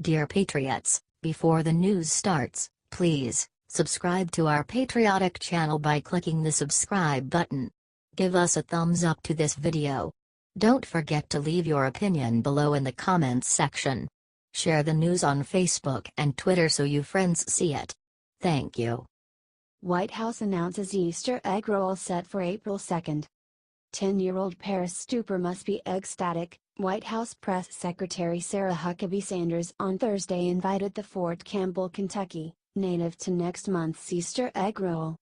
Dear Patriots, before the news starts, please subscribe to our patriotic channel by clicking the subscribe button. Give us a thumbs up to this video. Don't forget to leave your opinion below in the comments section. Share the news on Facebook and Twitter so you friends see it. Thank you. White House announces Easter egg roll set for April 2nd. 10-year-old Paris Stupar must be ecstatic. White House Press Secretary Sarah Huckabee Sanders on Thursday invited the Fort Campbell, Kentucky native to next month's Easter egg roll.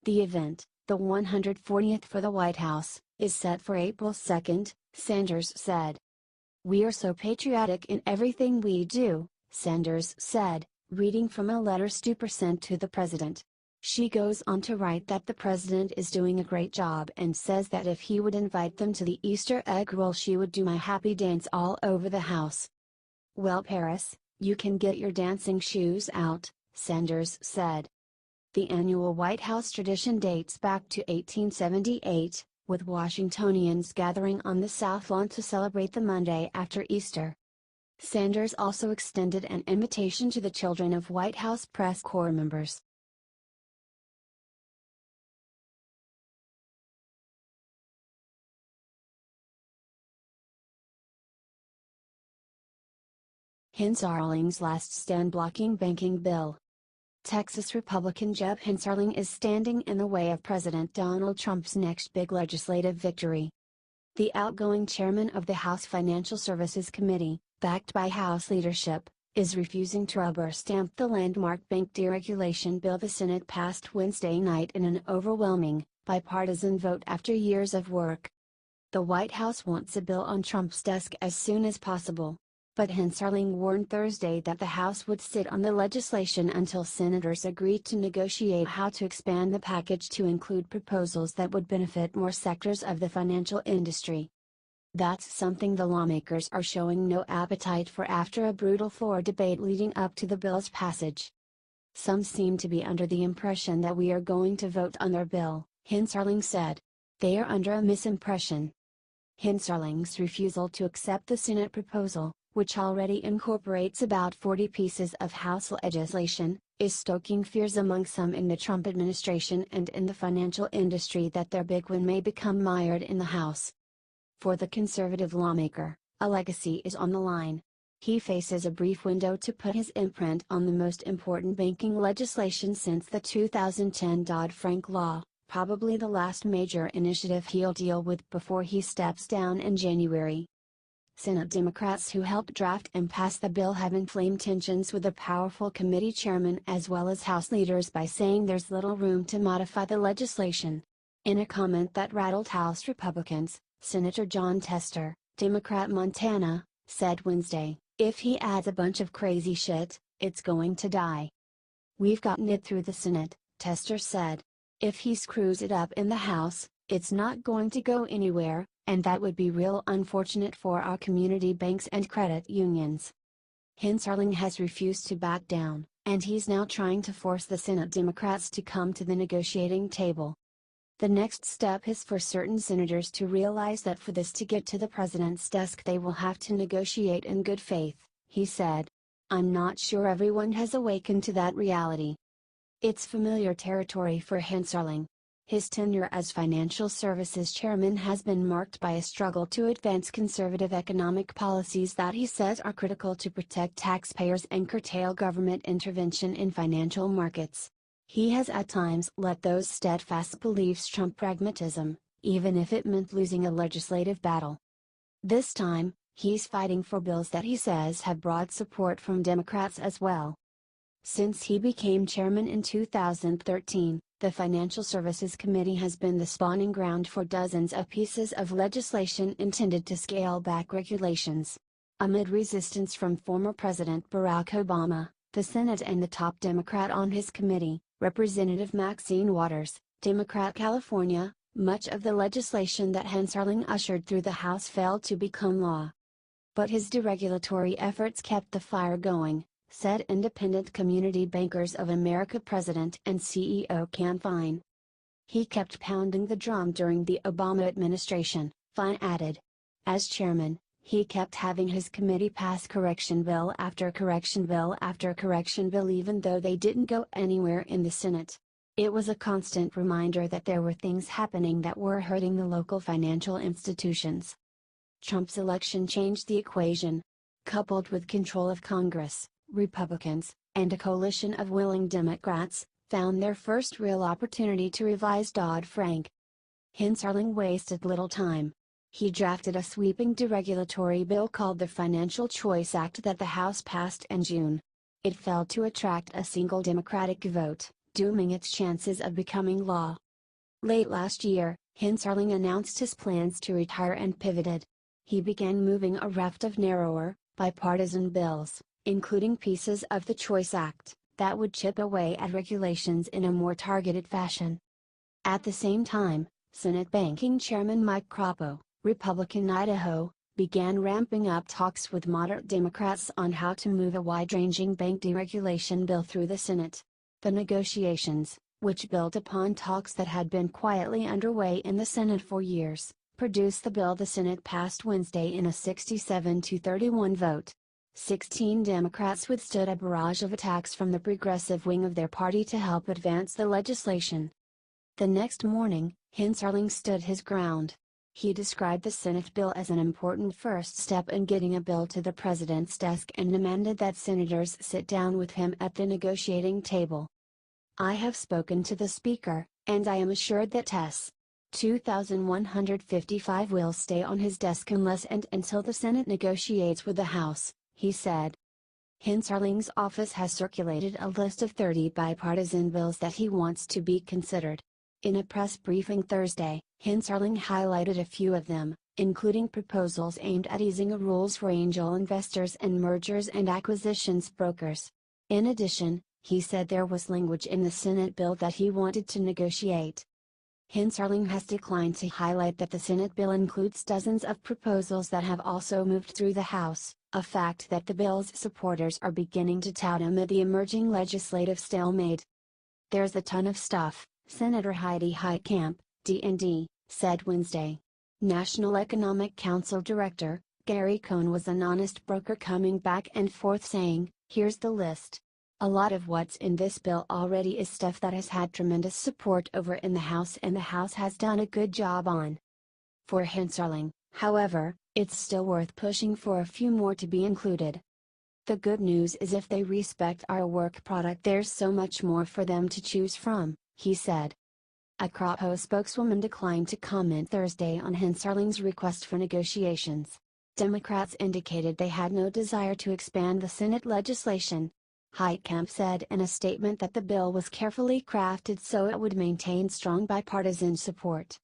The event, the 140th for the White House, is set for April 2nd, Sanders said. "We are so patriotic in everything we do," Sanders said, reading from a letter Stupar sent to the president. She goes on to write that the president is doing a great job and says that if he would invite them to the Easter egg roll, she would do my happy dance all over the house. "Well, Paris, you can get your dancing shoes out," Sanders said. The annual White House tradition dates back to 1878, with Washingtonians gathering on the South Lawn to celebrate the Monday after Easter. Sanders also extended an invitation to the children of White House press corps members. Hinsarling's last stand blocking banking bill. Texas Republican Jeb Hinsarling is standing in the way of President Donald Trump's next big legislative victory. The outgoing chairman of the House Financial Services Committee, backed by House leadership, is refusing to rubber stamp the landmark bank deregulation bill the Senate passed Wednesday night in an overwhelming, bipartisan vote after years of work. The White House wants a bill on Trump's desk as soon as possible. But Hinsarling warned Thursday that the House would sit on the legislation until senators agreed to negotiate how to expand the package to include proposals that would benefit more sectors of the financial industry. That's something the lawmakers are showing no appetite for after a brutal floor debate leading up to the bill's passage. "Some seem to be under the impression that we are going to vote on their bill," Hinsarling said. "They are under a misimpression." Hinsarling's refusal to accept the Senate proposal, which already incorporates about 40 pieces of House legislation, is stoking fears among some in the Trump administration and in the financial industry that their big win may become mired in the House. For the conservative lawmaker, a legacy is on the line. He faces a brief window to put his imprint on the most important banking legislation since the 2010 Dodd-Frank law, probably the last major initiative he'll deal with before he steps down in January. Senate Democrats who helped draft and pass the bill have inflamed tensions with the powerful committee chairman as well as House leaders by saying there's little room to modify the legislation. In a comment that rattled House Republicans, Senator John Tester, Democrat Montana, said Wednesday, "If he adds a bunch of crazy shit, it's going to die." "We've gotten it through the Senate," Tester said. "If he screws it up in the House, it's not going to go anywhere, and that would be real unfortunate for our community banks and credit unions." Hinsarling has refused to back down, and he's now trying to force the Senate Democrats to come to the negotiating table. The next step is for certain senators to realize that for this to get to the president's desk they will have to negotiate in good faith, he said. "I'm not sure everyone has awakened to that reality." It's familiar territory for Hinsarling. His tenure as Financial Services Chairman has been marked by a struggle to advance conservative economic policies that he says are critical to protect taxpayers and curtail government intervention in financial markets. He has at times let those steadfast beliefs trump pragmatism, even if it meant losing a legislative battle. This time, he's fighting for bills that he says have broad support from Democrats as well. Since he became chairman in 2013, the Financial Services Committee has been the spawning ground for dozens of pieces of legislation intended to scale back regulations. Amid resistance from former President Barack Obama, the Senate and the top Democrat on his committee, Representative Maxine Waters, Democrat California, much of the legislation that Hinsarling ushered through the House failed to become law. But his deregulatory efforts kept the fire going, said Independent Community Bankers of America President and CEO Cam Fine. He kept pounding the drum during the Obama administration, Fine added. As chairman, He kept having his committee pass correction bill after correction bill after correction bill even though they didn't go anywhere in the Senate. It was a constant reminder that there were things happening that were hurting the local financial institutions. Trump's election changed the equation. Coupled with control of Congress, Republicans, and a coalition of willing Democrats, found their first real opportunity to revise Dodd-Frank. Hensarling wasted little time. He drafted a sweeping deregulatory bill called the Financial Choice Act that the House passed in June. It failed to attract a single Democratic vote, dooming its chances of becoming law. Late last year, Hensarling announced his plans to retire and pivoted. He began moving a raft of narrower, bipartisan bills, including pieces of the Choice Act, that would chip away at regulations in a more targeted fashion. At the same time, Senate Banking Chairman Mike Crapo, Republican Idaho, began ramping up talks with moderate Democrats on how to move a wide-ranging bank deregulation bill through the Senate. The negotiations, which built upon talks that had been quietly underway in the Senate for years, produced the bill the Senate passed Wednesday in a 67-31 vote. 16 Democrats withstood a barrage of attacks from the progressive wing of their party to help advance the legislation. The next morning, Hensarling stood his ground. He described the Senate bill as an important first step in getting a bill to the president's desk and demanded that senators sit down with him at the negotiating table. "I have spoken to the Speaker, and I am assured that S. 2155 will stay on his desk unless and until the Senate negotiates with the House," he said. Hensarling's office has circulated a list of 30 bipartisan bills that he wants to be considered. In a press briefing Thursday, Hensarling highlighted a few of them, including proposals aimed at easing rules for angel investors and mergers and acquisitions brokers. In addition, he said there was language in the Senate bill that he wanted to negotiate. Hensarling has declined to highlight that the Senate bill includes dozens of proposals that have also moved through the House, a fact that the bill's supporters are beginning to tout amid the emerging legislative stalemate. "There's a ton of stuff," Senator Heidi Heitkamp, D&D, said Wednesday. National Economic Council Director, Gary Cohn was an honest broker coming back and forth saying, "Here's the list. A lot of what's in this bill already is stuff that has had tremendous support over in the House and the House has done a good job on." For Hensarling, however, it's still worth pushing for a few more to be included. "The good news is if they respect our work product there's so much more for them to choose from," he said. A Crapo spokeswoman declined to comment Thursday on Hensarling's request for negotiations. Democrats indicated they had no desire to expand the Senate legislation. Heitkamp said in a statement that the bill was carefully crafted so it would maintain strong bipartisan support.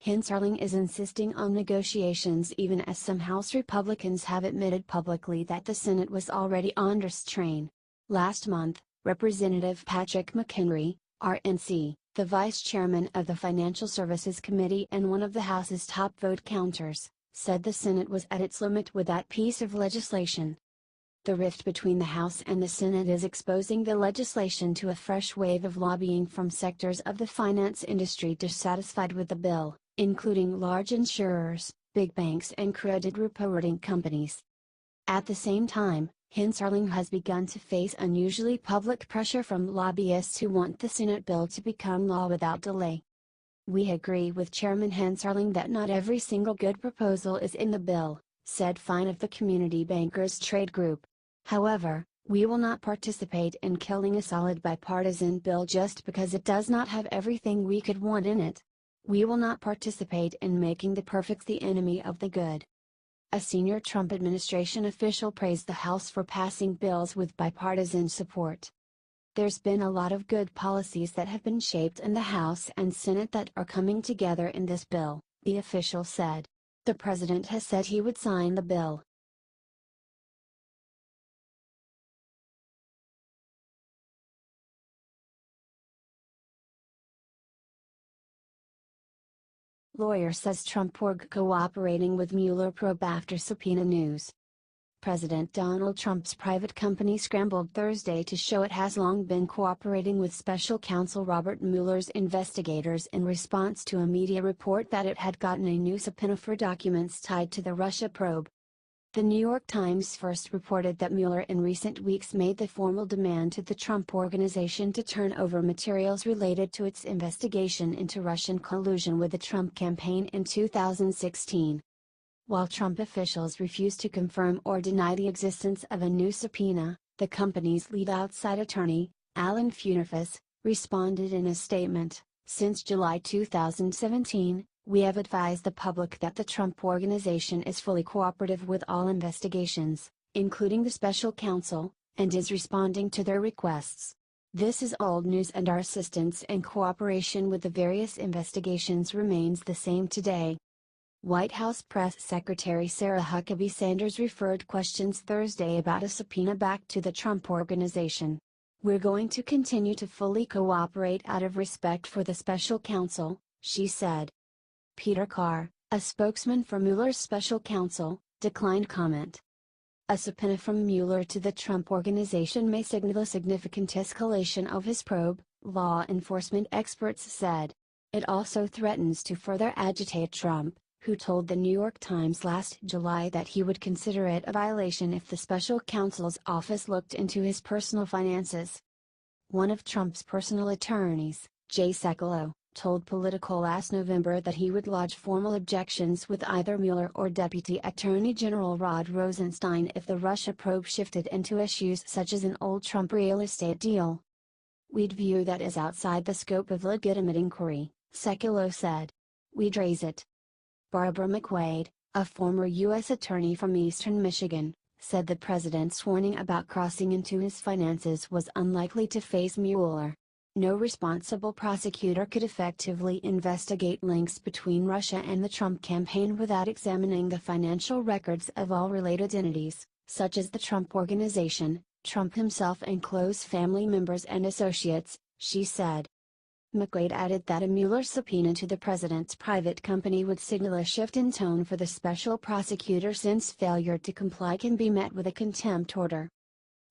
Hensarling is insisting on negotiations even as some House Republicans have admitted publicly that the Senate was already under strain. Last month, Representative Patrick McHenry, RNC, the vice chairman of the Financial Services Committee and one of the House's top vote counters, said the Senate was at its limit with that piece of legislation. The rift between the House and the Senate is exposing the legislation to a fresh wave of lobbying from sectors of the finance industry dissatisfied with the bill, including large insurers, big banks and credit reporting companies. At the same time, Hensarling has begun to face unusually public pressure from lobbyists who want the Senate bill to become law without delay. "We agree with Chairman Hensarling that not every single good proposal is in the bill," said Fine of the Community Bankers Trade Group. "However, we will not participate in killing a solid bipartisan bill just because it does not have everything we could want in it. We will not participate in making the perfect the enemy of the good." A senior Trump administration official praised the House for passing bills with bipartisan support. "There's been a lot of good policies that have been shaped in the House and Senate that are coming together in this bill," the official said. "The president has said he would sign the bill." Lawyer says Trump org cooperating with Mueller probe after subpoena news. President Donald Trump's private company scrambled Thursday to show it has long been cooperating with special counsel Robert Mueller's investigators in response to a media report that it had gotten a new subpoena for documents tied to the Russia probe. The New York Times first reported that Mueller in recent weeks made the formal demand to the Trump Organization to turn over materials related to its investigation into Russian collusion with the Trump campaign in 2016. While Trump officials refused to confirm or deny the existence of a new subpoena, the company's lead outside attorney, Alan Funderfus, responded in a statement, "Since July 2017, we have advised the public that the Trump Organization is fully cooperative with all investigations, including the special counsel, and is responding to their requests. This is old news and our assistance and cooperation with the various investigations remains the same today." White House Press Secretary Sarah Huckabee Sanders referred questions Thursday about a subpoena back to the Trump Organization. "We're going to continue to fully cooperate out of respect for the special counsel," she said. Peter Carr, a spokesman for Mueller's special counsel, declined comment. A subpoena from Mueller to the Trump Organization may signal a significant escalation of his probe, law enforcement experts said. It also threatens to further agitate Trump, who told the New York Times last July that he would consider it a violation if the special counsel's office looked into his personal finances. One of Trump's personal attorneys, Jay Sekulow, told Politico last November that he would lodge formal objections with either Mueller or Deputy Attorney General Rod Rosenstein if the Russia probe shifted into issues such as an old Trump real estate deal. "We'd view that as outside the scope of legitimate inquiry," Sekulow said. "We'd raise it." Barbara McQuaid, a former U.S. attorney from eastern Michigan, said the president's warning about crossing into his finances was unlikely to faze Mueller. "No responsible prosecutor could effectively investigate links between Russia and the Trump campaign without examining the financial records of all related entities, such as the Trump Organization, Trump himself and close family members and associates," she said. McQuaid added that a Mueller subpoena to the president's private company would signal a shift in tone for the special prosecutor since failure to comply can be met with a contempt order.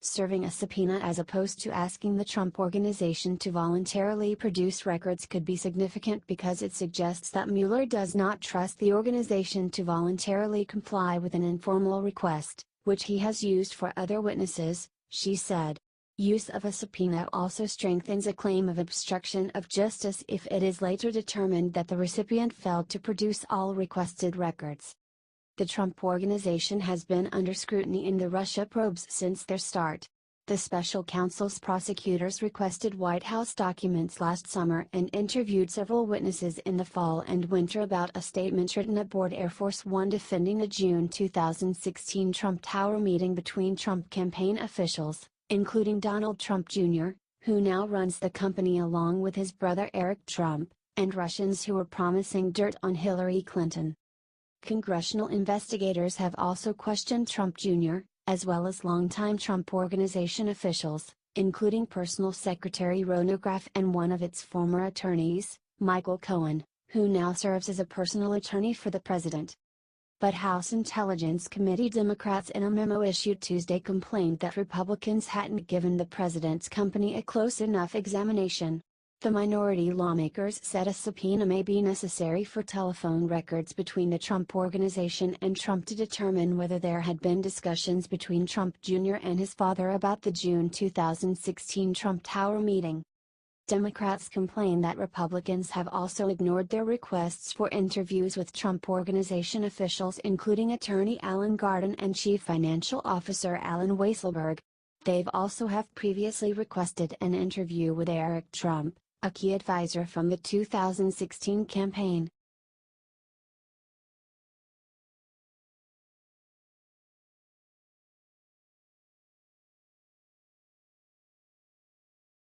Serving a subpoena as opposed to asking the Trump Organization to voluntarily produce records could be significant because it suggests that Mueller does not trust the organization to voluntarily comply with an informal request, which he has used for other witnesses, she said. Use of a subpoena also strengthens a claim of obstruction of justice if it is later determined that the recipient failed to produce all requested records. The Trump Organization has been under scrutiny in the Russia probes since their start. The special counsel's prosecutors requested White House documents last summer and interviewed several witnesses in the fall and winter about a statement written aboard Air Force One defending a June 2016 Trump Tower meeting between Trump campaign officials, including Donald Trump Jr., who now runs the company along with his brother Eric Trump, and Russians who were promising dirt on Hillary Clinton. Congressional investigators have also questioned Trump Jr., as well as longtime Trump Organization officials, including Personal Secretary Rona Graff and one of its former attorneys, Michael Cohen, who now serves as a personal attorney for the president. But House Intelligence Committee Democrats in a memo issued Tuesday complained that Republicans hadn't given the president's company a close enough examination. The minority lawmakers said a subpoena may be necessary for telephone records between the Trump Organization and Trump to determine whether there had been discussions between Trump Jr. and his father about the June 2016 Trump Tower meeting. Democrats complain that Republicans have also ignored their requests for interviews with Trump Organization officials including attorney Alan Garden and Chief Financial Officer Alan Weisselberg. They've also have previously requested an interview with Eric Trump, a key advisor from the 2016 campaign.